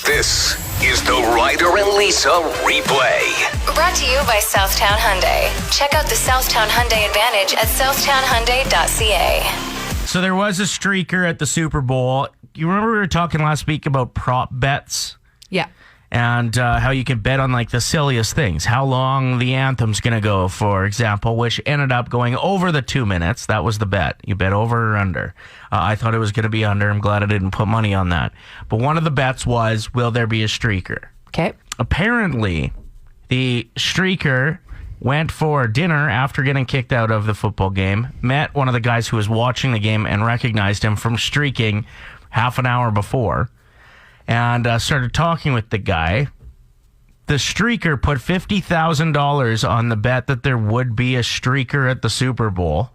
This is the Ryder and Lisa replay. Brought to you by Southtown Hyundai. Check out the Southtown Hyundai Advantage at southtownhyundai.ca. So there was a streaker at the Super Bowl. You remember we were talking last week about prop bets? Yeah. And how you can bet on like the silliest things. How long the anthem's going to go, for example, which ended up going over the 2 minutes. That was the bet. You bet over or under. I thought it was going to be under. I'm glad I didn't put money on that. But one of the bets was, will there be a streaker? Okay. Apparently, the streaker went for dinner after getting kicked out of the football game, met one of the guys who was watching the game and recognized him from streaking half an hour before, and started talking with the guy. The streaker put $50,000 on the bet that there would be a streaker at the Super Bowl.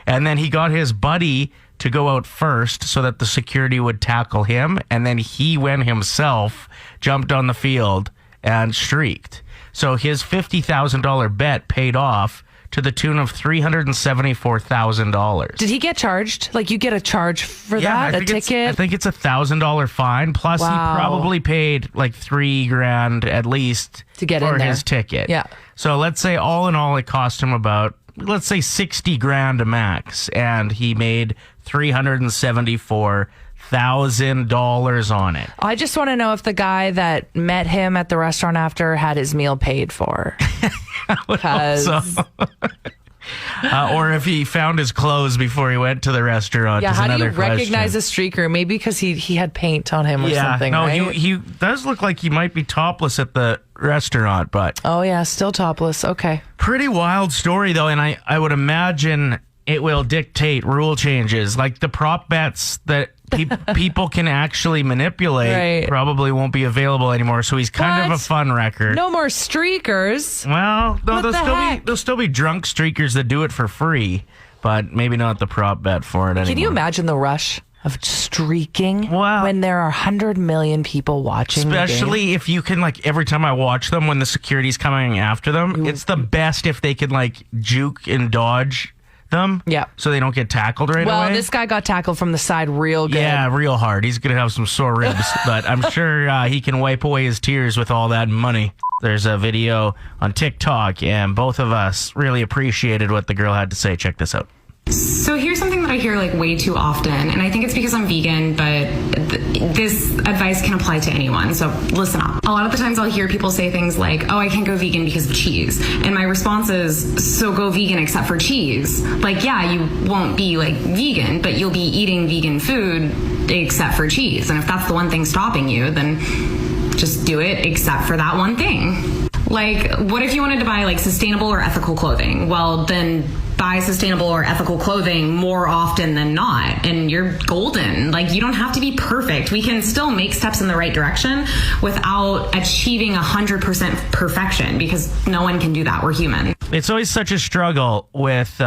And then he got his buddy to go out first so that the security would tackle him. And then he went himself, jumped on the field, and streaked. So his $50,000 bet paid off to the tune of $374,000. Did he get charged? Like, you get a charge for that? A ticket? I think it's $1,000 fine. Plus, Wow. he probably paid like $3,000 at least To get for in there. his ticket. Yeah. So let's say all in all, it cost him about, let's say $60,000 a max, and he made $374,000 on it. I just want to know if the guy that met him at the restaurant after had his meal paid for. Because or if he found his clothes before he went to the restaurant. yeah, is how do you another question. recognize a streaker? Maybe because he had paint on him or something, no, right? he does look like he might be topless at the restaurant, but Oh, yeah, still topless. Okay. pretty wild story, though, and I would imagine it will dictate rule changes. Like the prop bets that people can actually manipulate Right. probably won't be available anymore, so he's kind of What? a fun record. No more streakers. Well, no, What the heck? there'll still be drunk streakers that do it for free, but maybe not the prop bet for it anymore. Can you imagine the rush of streaking Wow. when there are 100 million people watching the game? Especially if you can, like, every time I watch them, when the security's coming after them, it's the best if they can, like, juke and dodge them. Yeah. So they don't get tackled right Well, away. this guy got tackled from the side real good. Yeah, real hard. He's going to have some sore ribs, but I'm sure he can wipe away his tears with all that money. There's a video on TikTok, and both of us really appreciated what the girl had to say. Check this out. So here's something that I hear like way too often, and I think it's because I'm vegan, but this advice can apply to anyone, so listen up. A lot of the times I'll hear people say things like, oh, I can't go vegan because of cheese. And my response is, so go vegan except for cheese. Like, yeah, you won't be like vegan, but you'll be eating vegan food except for cheese. And if that's the one thing stopping you, then just do it except for that one thing. Like, what if you wanted to buy like sustainable or ethical clothing? Well, then buy sustainable or ethical clothing more often than not, and you're golden. Like, you don't have to be perfect. We can still make steps in the right direction without achieving 100% perfection, because no one can do that. We're human. It's always such a struggle with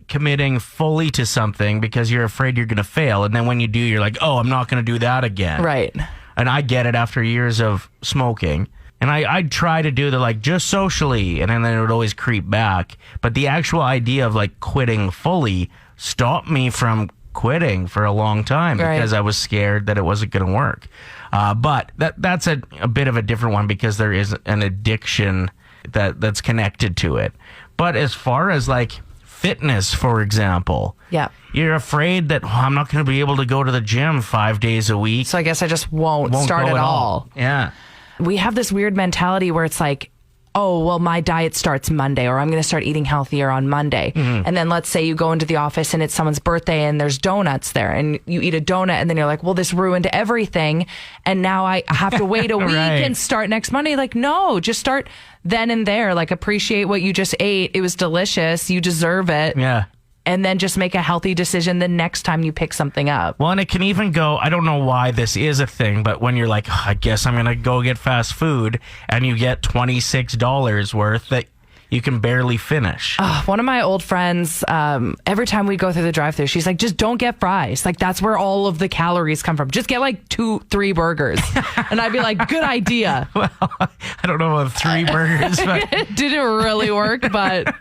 committing fully to something because you're afraid you're going to fail. And then when you do, you're like, oh, I'm not going to do that again. Right. And I get it after years of smoking. And I'd try to do the, like, just socially, and then it would always creep back. But the actual idea of, like, quitting fully stopped me from quitting for a long time because I was scared that it wasn't going to work. But that's a bit of a different one because there is an addiction that's connected to it. But as far as, like, fitness, for example, Yeah. you're afraid that I'm not going to be able to go to the gym 5 days a week. So I guess I just won't start go at all. Yeah. We have this weird mentality where it's like, oh, well, my diet starts Monday, or I'm going to start eating healthier on Monday. And then let's say you go into the office and it's someone's birthday and there's donuts there, and you eat a donut, and then you're like, well, this ruined everything, and now I have to wait a week Right. and start next Monday. Like, no, just start then and there. Like, appreciate what you just ate. It was delicious. You deserve it. Yeah. And then just make a healthy decision the next time you pick something up. Well, and it can even go, I don't know why this is a thing, but when you're like, oh, I guess I'm going to go get fast food, and you get $26 worth that you can barely finish. One of my old friends, every time we go through the drive-thru, she's like, just don't get fries. Like, that's where all of the calories come from. Just get like 2-3 burgers. And I'd be like, good idea. Well, I don't know about 3 burgers, but It didn't really work, but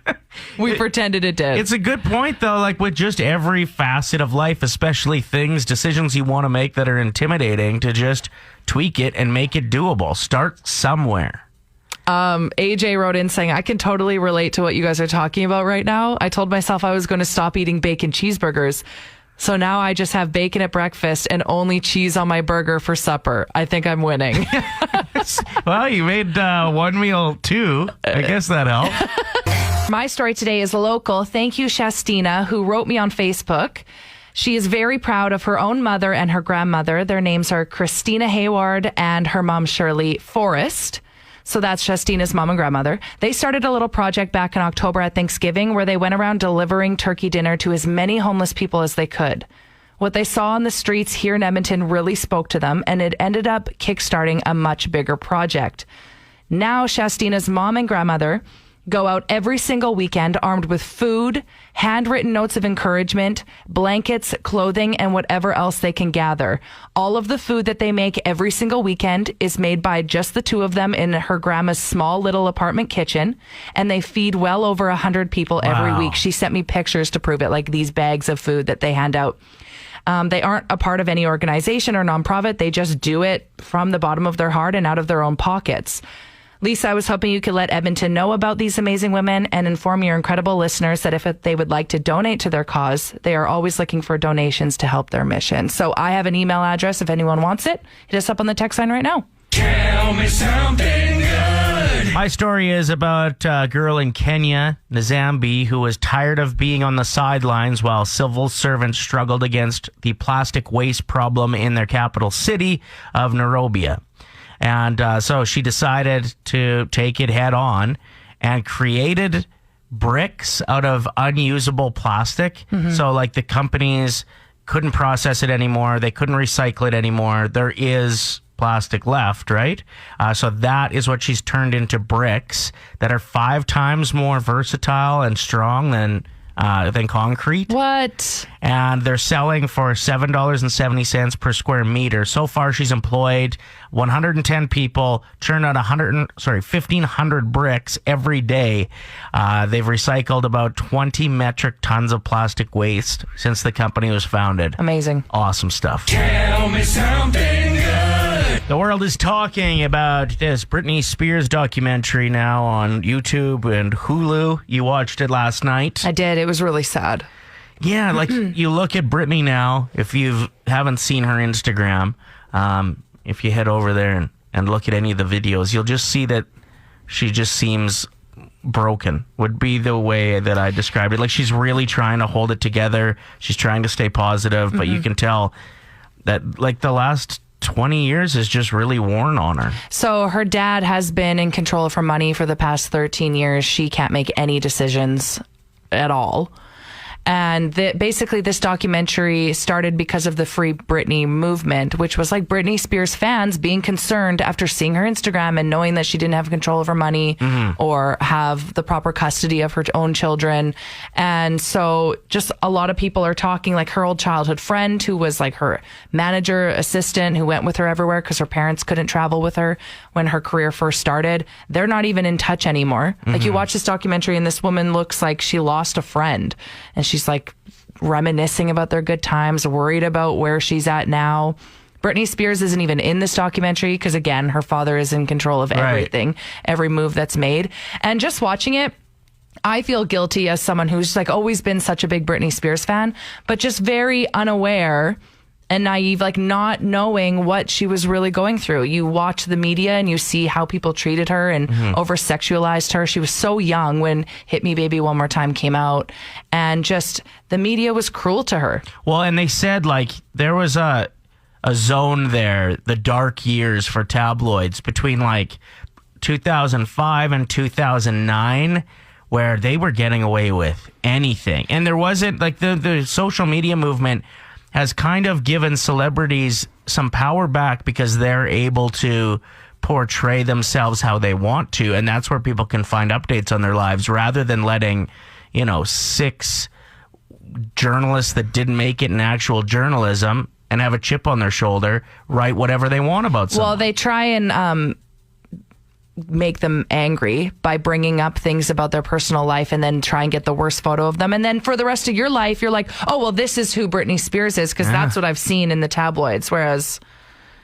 we pretended it did. it's a good point, though, like with just every facet of life, especially decisions you want to make that are intimidating, to just tweak it and make it doable. Start somewhere. AJ wrote in saying, I can totally relate to what you guys are talking about right now. I told myself I was going to stop eating bacon cheeseburgers. So now I just have bacon at breakfast and only cheese on my burger for supper. I think I'm winning. Well, you made one meal too. I guess that helped. My story today is local. Thank you, Shastina, who wrote me on Facebook. She is very proud of her own mother and her grandmother. Their names are Christina Hayward and her mom, Shirley Forrest. So that's Shastina's mom and grandmother. They started a little project back in October at Thanksgiving where they went around delivering turkey dinner to as many homeless people as they could. What they saw on the streets here in Edmonton really spoke to them, and it ended up kickstarting a much bigger project. Now Shastina's mom and grandmother go out every single weekend armed with food, handwritten notes of encouragement, blankets, clothing, and whatever else they can gather. All of the food that they make every single weekend is made by just the two of them in her grandma's small little apartment kitchen, and they feed well over 100 people every Wow. week. She sent me pictures to prove it, like these bags of food that they hand out. They aren't a part of any organization or nonprofit. They just do it from the bottom of their heart and out of their own pockets. Lisa, I was hoping you could let Edmonton know about these amazing women and inform your incredible listeners that if they would like to donate to their cause, they are always looking for donations to help their mission. So I have an email address if anyone wants it. Hit us up on the text line right now. Tell me something good. My story is about a girl in Kenya, Nzambi, who was tired of being on the sidelines while civil servants struggled against the plastic waste problem in their capital city of Nairobi. And so she decided to take it head on and created bricks out of unusable plastic. So like the companies couldn't process it anymore. They couldn't recycle it anymore. There is plastic left, right? So that is what she's turned into bricks that are 5 times more versatile and strong than concrete. What? And they're selling for $7.70 per square meter. So far, she's employed 110 people, churned out 1,500 bricks every day. They've recycled about 20 metric tons of plastic waste since the company was founded. Amazing. Awesome stuff. Tell me something good. The world is talking about this Britney Spears documentary now on YouTube and Hulu. You watched it last night. I did. It was really sad. Yeah, like you look at Britney now, if you haven't seen her Instagram, if you head over there and look at any of the videos, you'll just see that she just seems broken, would be the way that I described it. Like she's really trying to hold it together. She's trying to stay positive, but you can tell that like the last 20 years is just really worn on her. So her dad has been in control of her money for the past 13 years. She can't make any decisions at all. And basically this documentary started because of the Free Britney movement, which was like Britney Spears fans being concerned after seeing her Instagram and knowing that she didn't have control of her money or have the proper custody of her own children. And so just a lot of people are talking, like her old childhood friend who was like her manager, assistant, who went with her everywhere because her parents couldn't travel with her when her career first started. They're not even in touch anymore. Like you watch this documentary and this woman looks like she lost a friend, and she's like reminiscing about their good times, worried about where she's at now. Britney Spears isn't even in this documentary because, again, her father is in control of everything, every move that's made. And just watching it, I feel guilty as someone who's like always been such a big Britney Spears fan, but just very unaware and naive, like not knowing what she was really going through. You watch the media and you see how people treated her and over-sexualized her. She was so young when Hit Me Baby One More Time came out, and just the media was cruel to her. Well, and they said like there was a zone there, the dark years for tabloids between like 2005 and 2009, where they were getting away with anything. And there wasn't like the social media movement has kind of given celebrities some power back because they're able to portray themselves how they want to. And that's where people can find updates on their lives rather than letting, 6 journalists that didn't make it in actual journalism and have a chip on their shoulder write whatever they want about someone. Well, they try and make them angry by bringing up things about their personal life and then try and get the worst photo of them. And then for the rest of your life, you're like, oh, well, this is who Britney Spears is because that's what I've seen in the tabloids. Whereas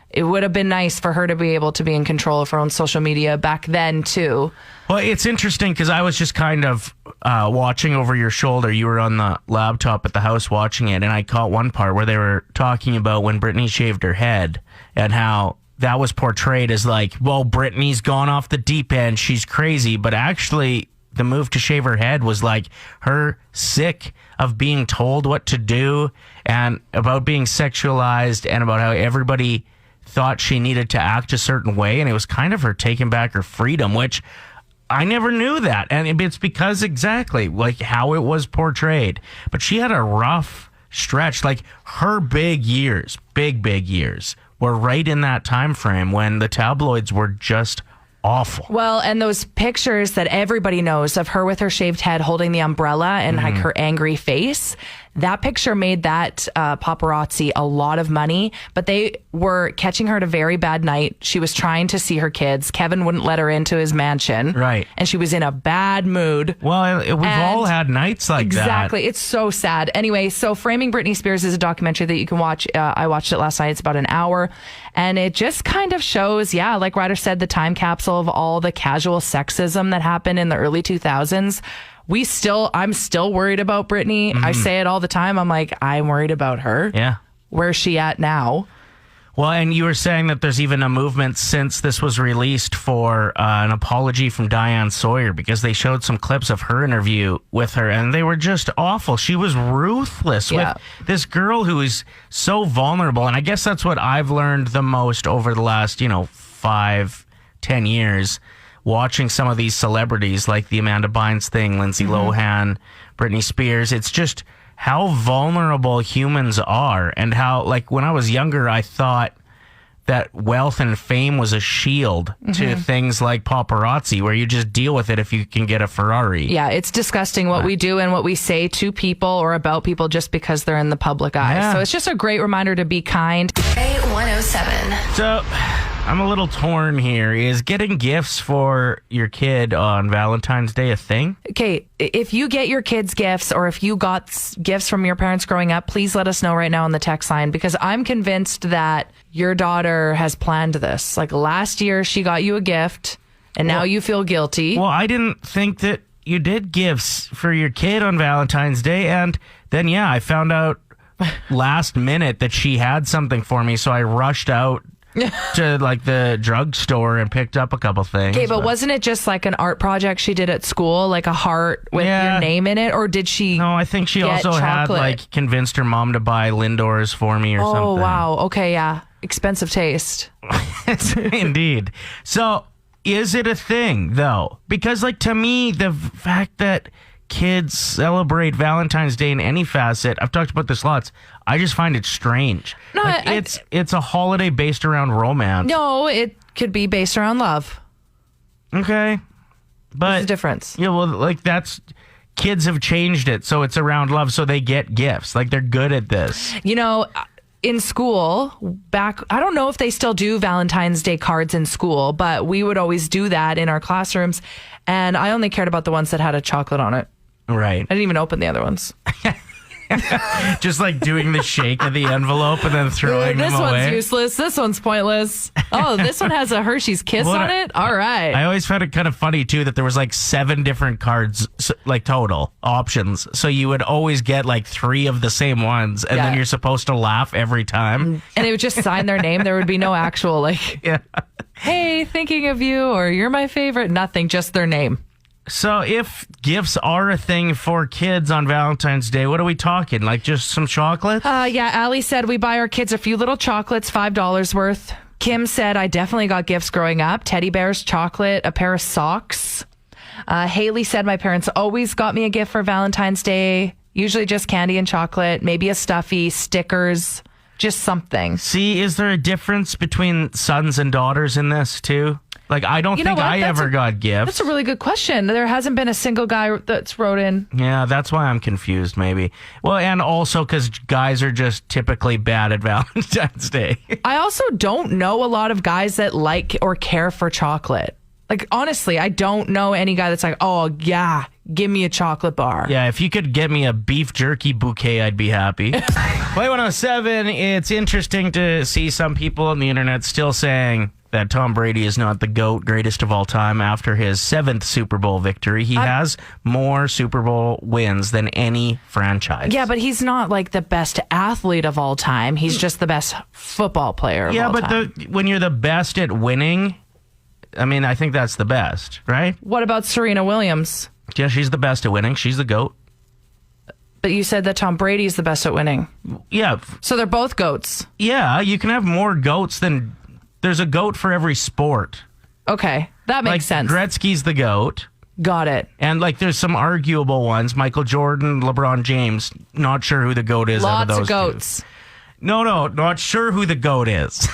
it would have been nice for her to be able to be in control of her own social media back then, too. Well, it's interesting because I was just kind of watching over your shoulder. You were on the laptop at the house watching it, and I caught one part where they were talking about when Britney shaved her head and how that was portrayed as like, well, Britney's gone off the deep end. She's crazy. But actually, the move to shave her head was like her sick of being told what to do and about being sexualized and about how everybody thought she needed to act a certain way. And it was kind of her taking back her freedom, which I never knew that. And it's because exactly like how it was portrayed. But she had a rough stretch. Like her big years were right in that time frame when the tabloids were just awful. Well, and those pictures that everybody knows of her with her shaved head holding the umbrella and like her angry face, that picture made that paparazzi a lot of money, but they were catching her at a very bad night. She was trying to see her kids. Kevin wouldn't let her into his mansion. Right. And she was in a bad mood. Well, we've all had nights like that. Exactly. It's so sad. Anyway, so Framing Britney Spears is a documentary that you can watch. I watched it last night. It's about an hour. And it just kind of shows, like Ryder said, the time capsule of all the casual sexism that happened in the early 2000s. I'm still worried about Britney. I say it all the time. I'm like, I'm worried about her. Yeah. Where's she at now? Well, and you were saying that there's even a movement since this was released for an apology from Diane Sawyer because they showed some clips of her interview with her and they were just awful. She was ruthless with this girl who is so vulnerable. And I guess that's what I've learned the most over the last, 5-10 years. Watching some of these celebrities like the Amanda Bynes thing, Lindsay Lohan, Britney Spears, it's just how vulnerable humans are and how, like, when I was younger, I thought that wealth and fame was a shield to things like paparazzi, where you just deal with it if you can get a Ferrari. Yeah, it's disgusting what we do and what we say to people or about people just because they're in the public eye. Yeah. So it's just a great reminder to be kind. A107. So I'm a little torn here. Is getting gifts for your kid on Valentine's Day a thing? Okay, if you get your kids gifts or if you got gifts from your parents growing up, please let us know right now on the text line because I'm convinced that your daughter has planned this. Like last year, she got you a gift and now you feel guilty. Well, I didn't think that you did gifts for your kid on Valentine's Day. And then, I found out last minute that she had something for me. So I rushed out to like the drugstore and picked up a couple things. Okay, but wasn't it just like an art project she did at school, like a heart with your name in it, or did she? No, I think she also had like convinced her mom to buy Lindors for me or something. Oh wow, okay, yeah, expensive taste. Indeed. So, is it a thing though? Because like to me, the fact that kids celebrate Valentine's Day in any facet, I've talked about this lots, I just find it strange. No, like, it's a holiday based around romance. No, it could be based around love. Okay. But what's the difference? Yeah, well, like kids have changed it, so it's around love, so they get gifts. Like they're good at this. In school, I don't know if they still do Valentine's Day cards in school, but we would always do that in our classrooms. And I only cared about the ones that had a chocolate on it. Right. I didn't even open the other ones. Just like doing the shake of the envelope and then throwing them away. This one's useless. This one's pointless. Oh, this one has a Hershey's Kiss on it? All right. I always found it kind of funny, too, that there was like 7 different cards, like total options. So you would always get like 3 of the same ones, and then you're supposed to laugh every time. And they would just sign their name. There would be no actual like, hey, thinking of you, or you're my favorite. Nothing, just their name. So if gifts are a thing for kids on Valentine's Day, what are we talking? Like just some chocolate? Allie said we buy our kids a few little chocolates, $5 worth. Kim said I definitely got gifts growing up. Teddy bears, chocolate, a pair of socks. Haley said my parents always got me a gift for Valentine's Day. Usually just candy and chocolate, maybe a stuffy, stickers, Just something. See, is there a difference between sons and daughters in this too? Like, I don't think I ever got gifts. That's a really good question. There hasn't been a single guy that's wrote in. Yeah, that's why I'm confused, maybe. Well, and also because guys are just typically bad at Valentine's Day. I also don't know a lot of guys that like or care for chocolate. Like, honestly, I don't know any guy that's like, oh, yeah, give me a chocolate bar. Yeah, if you could get me a beef jerky bouquet, I'd be happy. Play 107, it's interesting to see some people on the internet still saying that Tom Brady is not the GOAT, greatest of all time, after his 7th Super Bowl victory. He has more Super Bowl wins than any franchise. Yeah, but he's not like the best athlete of all time. He's just the best football player of all time. Yeah, but when you're the best at winning, I mean, I think that's the best, right? What about Serena Williams? Yeah, she's the best at winning. She's the GOAT. But you said that Tom Brady's the best at winning. Yeah. So they're both GOATs. Yeah, you can have more GOATs than... There's a GOAT for every sport. Okay, that makes sense. Gretzky's the GOAT. Got it. And there's some arguable ones. Michael Jordan, LeBron James. Not sure who the GOAT is out of those Lots of GOATs. two. No, not sure who the GOAT is.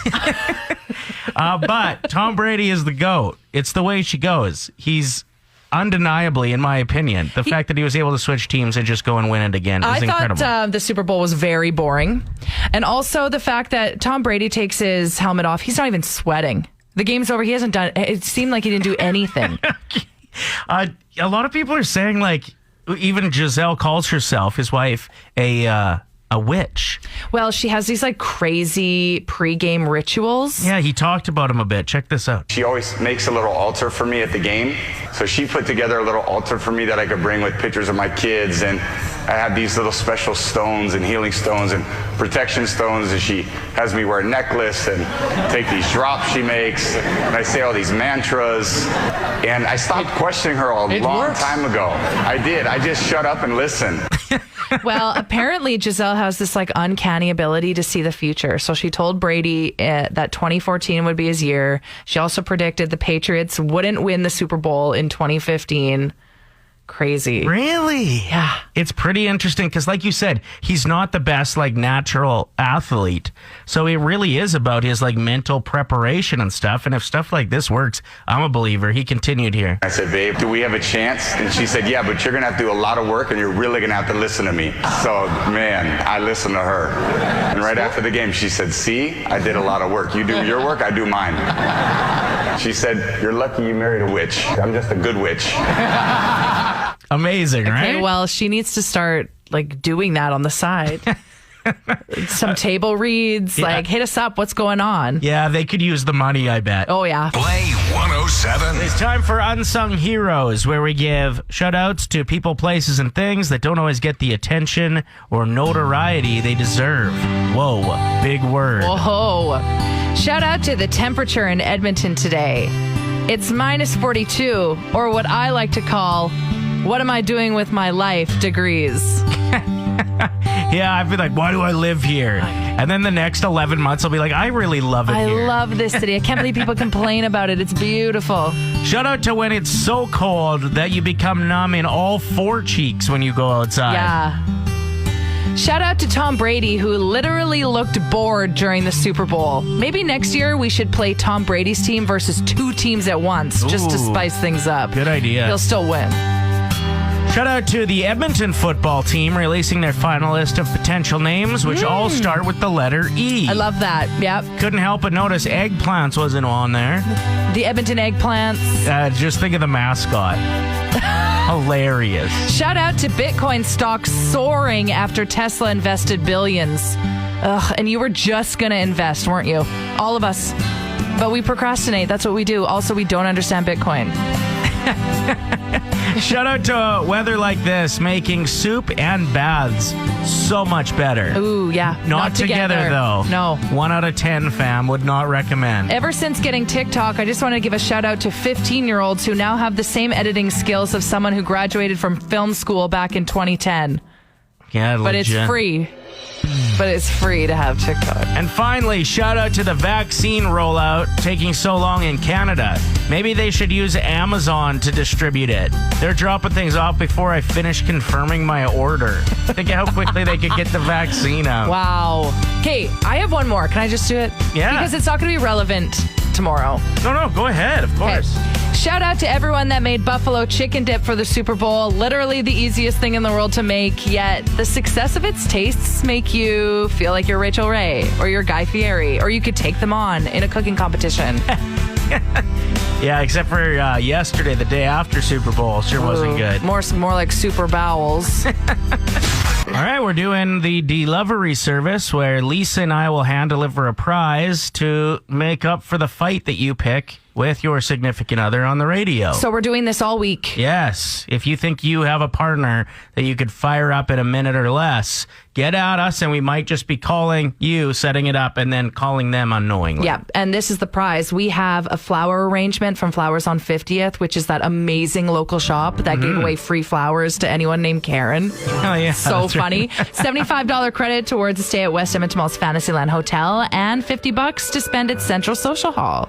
But Tom Brady is the GOAT. It's the way she goes. He's undeniably, in my opinion, the fact that he was able to switch teams and just go and win it again is incredible. I thought the Super Bowl was very boring. And also the fact that Tom Brady takes his helmet off. He's not even sweating. The game's over. He hasn't done... It seemed like he didn't do anything. A lot of people are saying, even Gisele calls herself, his wife, a witch. Well, she has these crazy pregame rituals. Yeah, he talked about him a bit. Check this out. She always makes a little altar for me at the game. So she put together a little altar for me that I could bring with pictures of my kids. And I have these little special stones and healing stones and protection stones. And she has me wear a necklace and take these drops she makes. And I say all these mantras. And I stopped questioning her a long time ago. I did. I just shut up and listened. Well, apparently Gisele has this uncanny ability to see the future. So she told Brady that 2014 would be his year. She also predicted the Patriots wouldn't win the Super Bowl in 2015. Crazy. Really? Yeah. It's pretty interesting because, like you said, he's not the best natural athlete. So it really is about his mental preparation and stuff. And if stuff like this works, I'm a believer. He continued here. I said, babe, do we have a chance? And she said, yeah, but you're going to have to do a lot of work and you're really going to have to listen to me. So, man, I listened to her. And right after the game, she said, see, I did a lot of work. You do your work, I do mine. She said, you're lucky you married a witch. I'm just a good witch. Amazing, right? Okay, well, she needs to start doing that on the side. Some table reads, hit us up. What's going on? Yeah, they could use the money, I bet. Oh, yeah. Play 107. It's time for Unsung Heroes, where we give shout-outs to people, places, and things that don't always get the attention or notoriety they deserve. Whoa, big word. Whoa. Shout out to the temperature in Edmonton today. It's minus 42, or what I like to call, what am I doing with my life degrees. Yeah, I'd be like, why do I live here? And then the next 11 months, I'll be like, I really love it here. I love this city. I can't believe people complain about it. It's beautiful. Shout out to when it's so cold that you become numb in all 4 cheeks when you go outside. Yeah. Shout out to Tom Brady, who literally looked bored during the Super Bowl. Maybe next year we should play Tom Brady's team versus 2 teams at once, just to spice things up. Good idea. He'll still win. Shout out to the Edmonton football team releasing their final list of potential names, which all start with the letter E. I love that. Yep. Couldn't help but notice eggplants wasn't on there. The Edmonton Eggplants. Just think of the mascot. Hilarious. Shout out to Bitcoin stocks soaring after Tesla invested billions. Ugh, and you were just going to invest, weren't you? All of us. But we procrastinate. That's what we do. Also, we don't understand Bitcoin. Shout out to weather like this, making soup and baths so much better. Ooh, yeah. Not together, though. No. 1 out of 10, fam. Would not recommend. Ever since getting TikTok, I just want to give a shout out to 15-year-olds who now have the same editing skills of someone who graduated from film school back in 2010. Yeah, but legit. it's free. But it's free to have TikTok. And finally, shout out to the vaccine rollout taking so long in Canada. Maybe they should use Amazon to distribute it. They're dropping things off before I finish confirming my order. Think of how quickly they could get the vaccine out. Wow. Okay, I have one more. Can I just do it? Yeah. Because it's not going to be relevant tomorrow. No, go ahead. Of course. Shout out to everyone that made buffalo chicken dip for the Super Bowl. Literally the easiest thing in the world to make, yet the success of its tastes make you feel like you're Rachel Ray or you're Guy Fieri, or you could take them on in a cooking competition. Yeah, except for yesterday, the day after Super Bowl. Sure wasn't good. More like super bowels. All right, we're doing the Delovery service where Lisa and I will hand deliver a prize to make up for the fight that you pick with your significant other on the radio. So we're doing this all week. Yes. If you think you have a partner that you could fire up in a minute or less, get at us and we might just be calling you, setting it up, and then calling them unknowingly. Yeah, and this is the prize. We have a flower arrangement from Flowers on 50th, which is that amazing local shop that gave away free flowers to anyone named Karen. Oh, yeah. So funny. $75 credit towards a stay at West Edmonton Mall's Fantasyland Hotel and $50 to spend at Central Social Hall.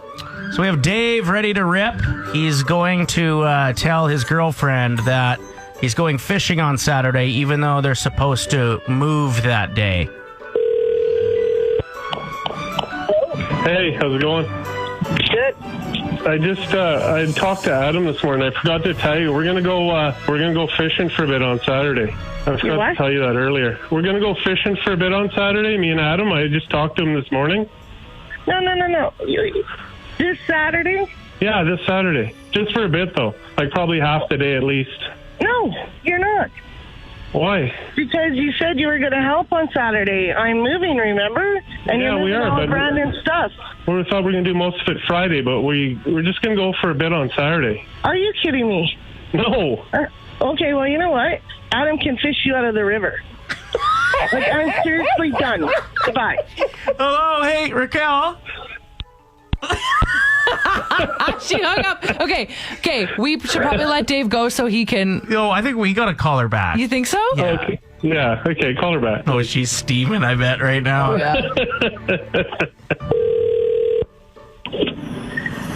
So we have Dave ready to rip. He's going to tell his girlfriend that he's going fishing on Saturday, even though they're supposed to move that day. Hey, how's it going? Good. I talked to Adam this morning. I forgot to tell you we're gonna go fishing for a bit on Saturday. I forgot to tell you that earlier. We're gonna go fishing for a bit on Saturday. Me and Adam. I just talked to him this morning. No. This Saturday? Yeah, this Saturday. Just for a bit though. Like probably half the day at least. No, you're not. Why? Because you said you were going to help on Saturday. I'm moving, remember? And Yeah, you're we moving are, all but- Brandon's stuff. We thought we were gonna do most of it Friday, but we're just gonna go for a bit on Saturday. Are you kidding me? No. Okay, well, you know what? Adam can fish you out of the river. Like, I'm seriously done. Goodbye. Hello, hey, Raquel. She hung up. Okay. We should probably let Dave go so he can... Yo, I think we got to call her back. You think so? Yeah. Okay. Yeah. Okay. Call her back. Oh, she's steaming, I bet, right now.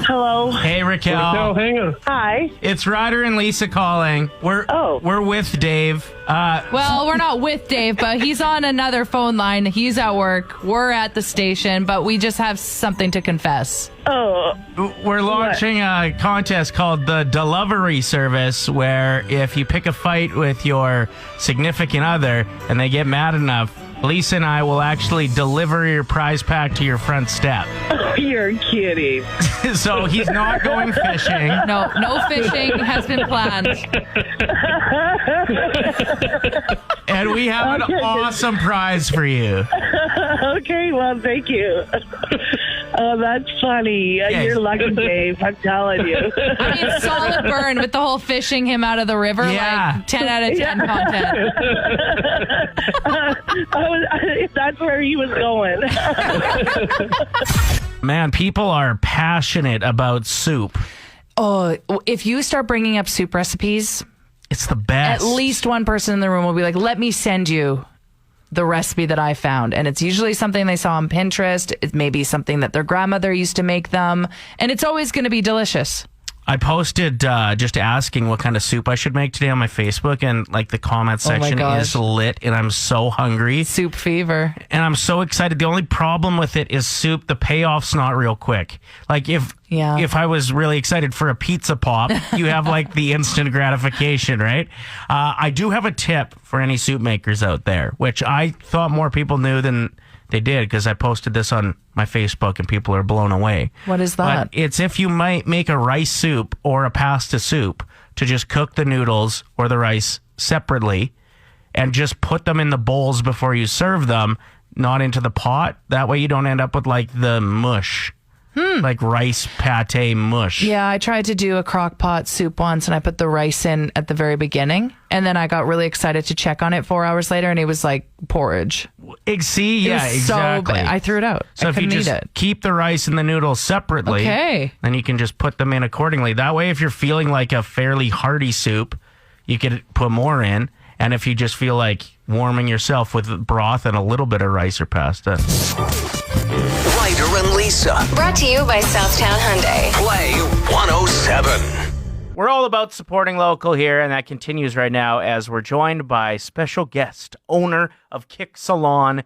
Hello. Hey, Raquel. Raquel, hang on. Hi. It's Ryder and Lisa calling. We're with Dave. Well, we're not with Dave, but he's on another phone line. He's at work. We're at the station, but we just have something to confess. Oh, We're launching a contest called the Delovery service, where if you pick a fight with your significant other and they get mad enough, Lisa and I will actually deliver your prize pack to your front step. you're kidding. So he's not going fishing. No fishing has been planned. And we have an awesome prize for you. Okay, well, thank you. Oh, that's funny. Yes. You're lucky, Dave. I'm telling you. I mean, solid burn with the whole fishing him out of the river. Yeah. Like 10 out of 10 content. That's where he was going. Man, people are passionate about soup. Oh, if you start bringing up soup recipes, It's the best. at least one person in the room will be like, let me send you the recipe that I found. And it's usually something they saw on Pinterest. It may be something that their grandmother used to make them. And it's always going to be delicious. I posted just asking what kind of soup I should make today on my Facebook, and like the comment section is lit, and I'm so hungry. Soup fever. And I'm so excited. The only problem with it is soup. The payoff's not real quick. Like if I was really excited for a pizza pop, you have like the instant gratification, right? I do have a tip for any soup makers out there, which I thought more people knew than they did, because I posted this on my Facebook and people are blown away. What is that? But it's if you might make a rice soup or a pasta soup, to just cook the noodles or the rice separately and just put them in the bowls before you serve them, not into the pot. That way you don't end up with like the mush. Like rice pate mush. Yeah, I tried to do a crock pot soup once, and I put the rice in at the very beginning. And then I got really excited to check on it 4 hours later, and it was like porridge. See, It yeah, was exactly. So bad. I threw it out. So I if you couldn't just eat it. keep the rice and the noodles separately, then you can just put them in accordingly. That way, if you're feeling like a fairly hearty soup, you could put more in. And if you just feel like warming yourself with broth and a little bit of rice or pasta. Ryder and Lisa. Brought to you by Southtown Hyundai. Play 107. We're all about supporting local here, and that continues right now as we're joined by special guest, owner of Kick Salon,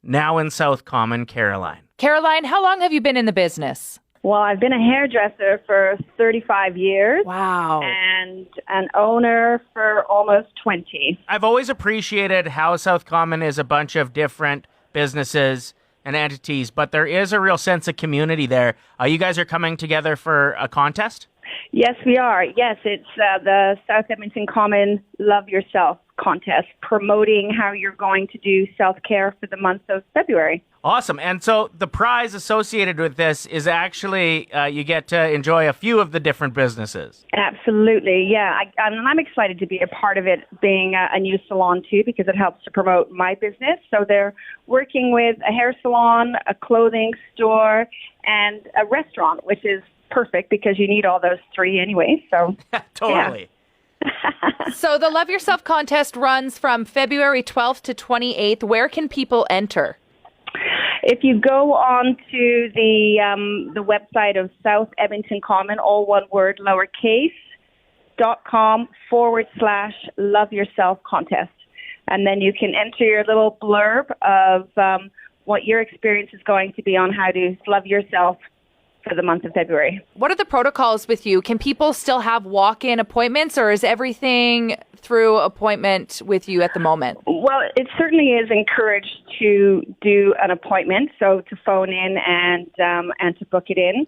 now in South Common, Caroline. Caroline, how long have you been in the business? Well, I've been a hairdresser for 35 years. Wow. And an owner for almost 20. I've always appreciated how South Common is a bunch of different businesses and entities, but there is a real sense of community there. You guys are coming together for a contest? Yes, we are. Yes, it's the South Edmonton Common Love Yourself contest, promoting how you're going to do self-care for the month of February. Awesome. And so the prize associated with this is actually you get to enjoy a few of the different businesses. Absolutely. Yeah. I'm excited to be a part of it, being a new salon too, because it helps to promote my business. So they're working with a hair salon, a clothing store, and a restaurant, which is perfect because you need all those three anyway. So Totally. Yeah. So the Love Yourself contest runs from February 12th to 28th. Where can people enter? If you go on to the website of South Edmonton Common, all one word, lowercase, .com/Love Yourself contest. And then you can enter your little blurb of what your experience is going to be on how to love yourself for the month of February. What are the protocols with you? Can people still have walk-in appointments, or is everything through appointment with you at the moment? Well, it certainly is encouraged to do an appointment, so to phone in and to book it in.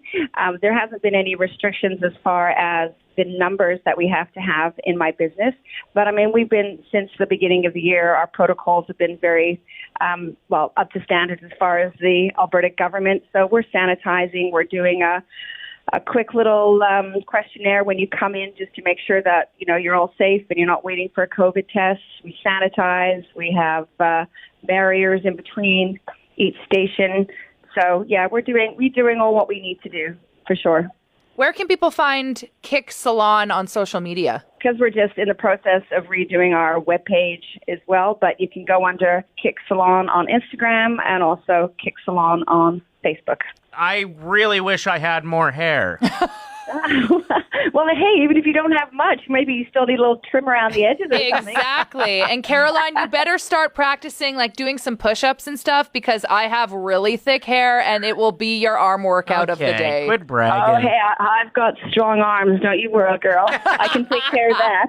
There hasn't been any restrictions as far as the numbers that we have to have in my business. But I mean, we've been, since the beginning of the year, our protocols have been very, up to standards as far as the Alberta government. So we're sanitizing, we're doing a quick little questionnaire when you come in just to make sure that, you're all safe and you're not waiting for a COVID test. We sanitize, we have barriers in between each station. So yeah, we're doing all what we need to do, for sure. Where can people find Kick Salon on social media? Because we're just in the process of redoing our webpage as well, but you can go under Kick Salon on Instagram and also Kick Salon on Facebook. I really wish I had more hair. Well, hey, even if you don't have much, maybe you still need a little trim around the edges or something. Exactly. And Caroline, you better start practicing, like doing some push-ups and stuff, because I have really thick hair and it will be your arm workout of the day. Quit bragging. Oh, hey, I've got strong arms. Don't you worry, girl. I can take care of that.